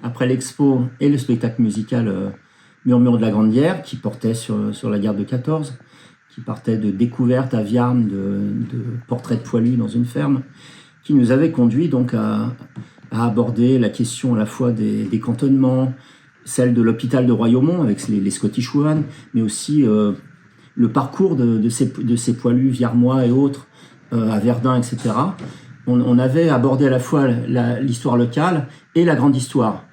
Après l'expo et le spectacle musical Murmure de la Grande Guerre, qui portait sur la guerre de 14, qui partait de découvertes à Viarmes de portraits de poilus dans une ferme, qui nous avait conduit donc à aborder la question à la fois des cantonnements, celle de l'hôpital de Royaumont avec les Scottish Women, mais aussi le parcours de ces poilus viarmois et autres à Verdun, etc. On avait abordé à la fois l'histoire locale et la grande histoire,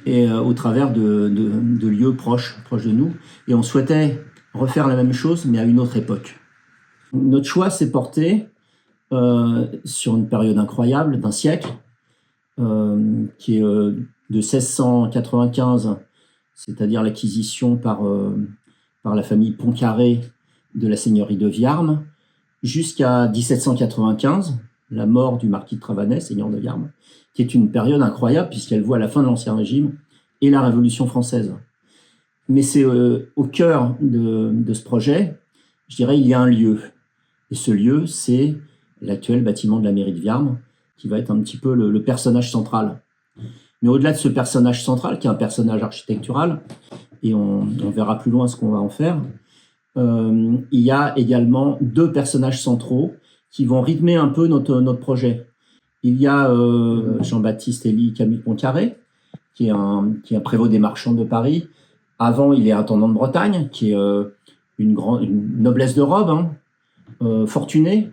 et au travers de lieux proches de nous. Et on souhaitait refaire la même chose, mais à une autre époque. Notre choix s'est porté sur une période incroyable d'un siècle, qui est de 1695, c'est-à-dire l'acquisition par la famille Pontcarré de la seigneurie de Viarmes, jusqu'à 1795, la mort du marquis de Travanès, seigneur de Viarmes, qui est une période incroyable puisqu'elle voit la fin de l'Ancien Régime et la Révolution française. Mais c'est au cœur de ce projet, je dirais, il y a un lieu. Et ce lieu, c'est l'actuel bâtiment de la mairie de Viarmes, qui va être un petit peu le personnage central. Mais au-delà de ce personnage central, qui est un personnage architectural, et on verra plus loin ce qu'on va en faire, il y a également deux personnages centraux qui vont rythmer un peu notre projet. Il y a Jean-Baptiste Élie Camille Pontcarré, qui est un prévôt des marchands de Paris. Avant, il est intendant de Bretagne, qui est une noblesse de robe, fortunée,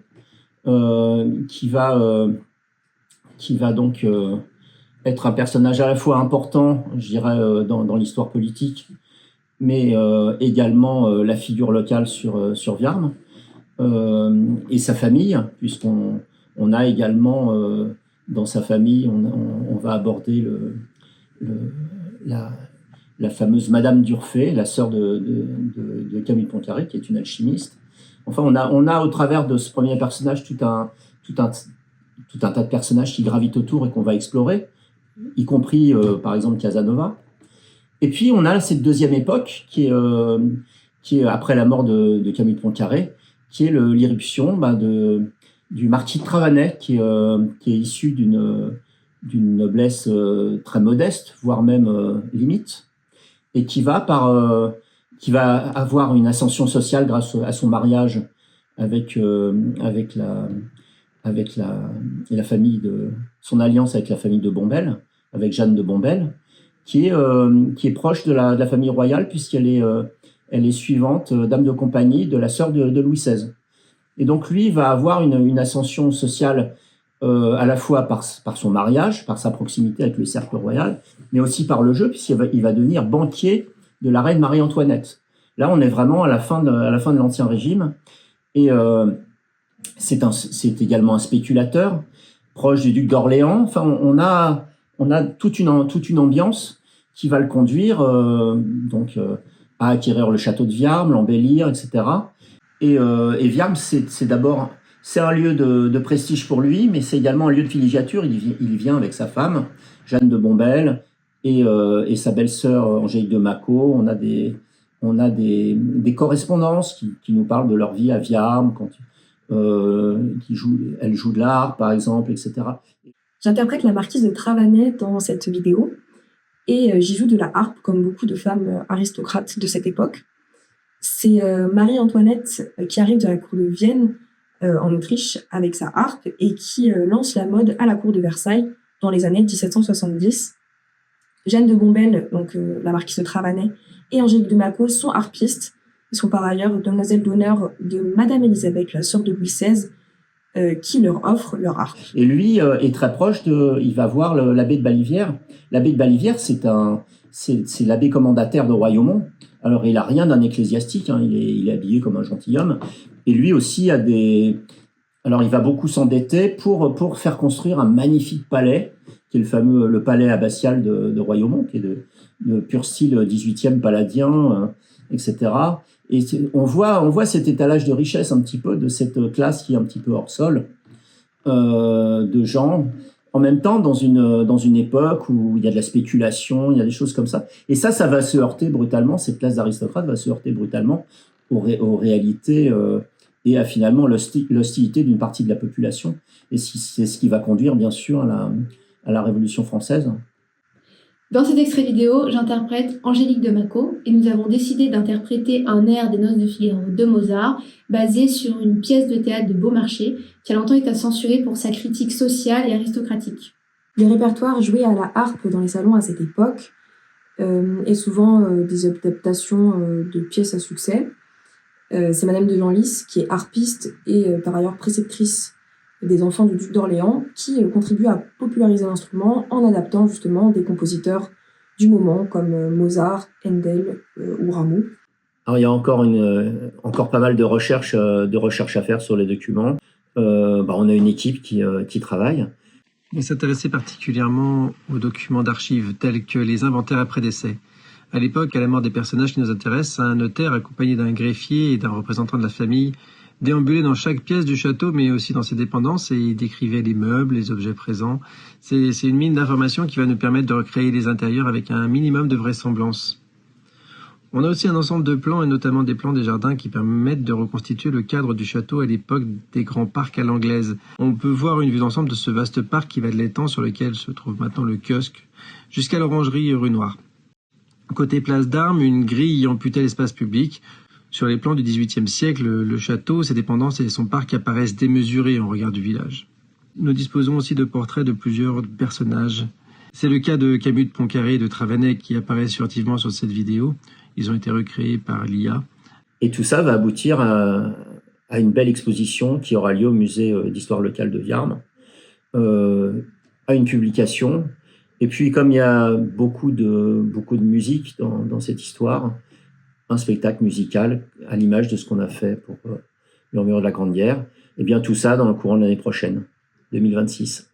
qui va donc être un personnage à la fois important, je dirais, dans l'histoire politique, mais également la figure locale sur Viarmes, et sa famille, puisqu'on a également dans sa famille, on va aborder la fameuse Madame d'Urfé, la sœur de Camille Pontcarré, qui est une alchimiste. Enfin, on a au travers de ce premier personnage tout un tas de personnages qui gravitent autour et qu'on va explorer, y compris par exemple Casanova. Et puis on a cette deuxième époque qui est après la mort de Camille Pontcarré, qui est l'irruption du marquis de Travanès, qui est issu d'une noblesse très modeste, voire même limite, et qui va avoir une ascension sociale grâce à son mariage avec la famille son alliance avec la famille de Bombelle, avec Jeanne de Bombelle, qui est proche de la famille royale, puisqu'elle est suivante, dame de compagnie de la sœur de Louis XVI. Et donc lui va avoir une ascension sociale à la fois par son mariage, par sa proximité avec le cercle royal, mais aussi par le jeu, puisqu'il va devenir banquier de la reine Marie-Antoinette. Là, on est vraiment à la fin de l'Ancien Régime, et c'est également un spéculateur, proche du duc d'Orléans. Enfin, on a toute une ambiance qui va le conduire à acquérir le château de Viarmes, l'embellir, etc. Et Viarmes, c'est d'abord c'est un lieu de prestige pour lui, mais c'est également un lieu de villégiature. Il y vient avec sa femme, Jeanne de Bombelle, et sa belle-sœur Angélique de Macot. On a des correspondances qui nous parlent de leur vie à Viarmes, elle joue de l'art, par exemple, etc. J'interprète la marquise de Travanay dans cette vidéo et j'y joue de la harpe comme beaucoup de femmes aristocrates de cette époque. C'est Marie-Antoinette qui arrive de la cour de Vienne en Autriche avec sa harpe et qui lance la mode à la cour de Versailles dans les années 1770. Jeanne de Bombelle, donc la marquise de Travanay, et Angélique de Macot sont harpistes. Ils sont par ailleurs demoiselles d'honneur de Madame Élisabeth, la sœur de Louis XVI, qui leur offre leur harpe. Et lui est très proche il va voir l'abbé de Balivière. L'abbé de Balivière, c'est l'abbé commandataire de Royaumont. Alors, il a rien d'un ecclésiastique, hein, il est habillé comme un gentilhomme. Et lui aussi alors, il va beaucoup s'endetter pour faire construire un magnifique palais, qui est le palais abbatial de Royaumont, qui est de pur style 18e palladien, etc. Et on voit cet étalage de richesse un petit peu de cette classe qui est un petit peu hors sol, de gens, en même temps dans une époque où il y a de la spéculation, il y a des choses comme ça. Et ça va se heurter brutalement, cette classe d'aristocrates va se heurter brutalement aux réalités et à finalement l'hostilité d'une partie de la population. Et c'est ce qui va conduire bien sûr à la Révolution française. Dans cet extrait vidéo, j'interprète Angélique de Macot et nous avons décidé d'interpréter un air des Noces de Figaro de Mozart basé sur une pièce de théâtre de Beaumarchais qui a longtemps été censurée pour sa critique sociale et aristocratique. Le répertoire joué à la harpe dans les salons à cette époque est souvent des adaptations de pièces à succès. C'est Madame de Genlis qui est harpiste et par ailleurs préceptrice des enfants du duc d'Orléans, qui contribue à populariser l'instrument en adaptant justement des compositeurs du moment comme Mozart, Handel ou Rameau. Alors, il y a encore pas mal de recherches à faire sur les documents. On a une équipe qui travaille. On s'intéressait particulièrement aux documents d'archives tels que les inventaires après décès. À l'époque, à la mort des personnages qui nous intéressent, un notaire accompagné d'un greffier et d'un représentant de la famille déambulait dans chaque pièce du château, mais aussi dans ses dépendances, et il décrivait les meubles, les objets présents. C'est une mine d'informations qui va nous permettre de recréer les intérieurs avec un minimum de vraisemblance. On a aussi un ensemble de plans, et notamment des plans des jardins, qui permettent de reconstituer le cadre du château à l'époque des grands parcs à l'anglaise. On peut voir une vue d'ensemble de ce vaste parc qui va de l'étang sur lequel se trouve maintenant le kiosque, jusqu'à l'orangerie rue Noire. Côté place d'Armes, une grille amputait l'espace public. Sur les plans du XVIIIe siècle, le château, ses dépendances et son parc apparaissent démesurés en regard du village. Nous disposons aussi de portraits de plusieurs personnages. C'est le cas de Camus de Pontcarré et de Travanay qui apparaissent furtivement sur cette vidéo. Ils ont été recréés par l'IA. Et tout ça va aboutir à une belle exposition qui aura lieu au musée d'histoire locale de Viarmes, à une publication. Et puis, comme il y a beaucoup de musique dans cette histoire, un spectacle musical à l'image de ce qu'on a fait pour Murmure de la Grande Guerre, et bien tout ça dans le courant de l'année prochaine, 2026.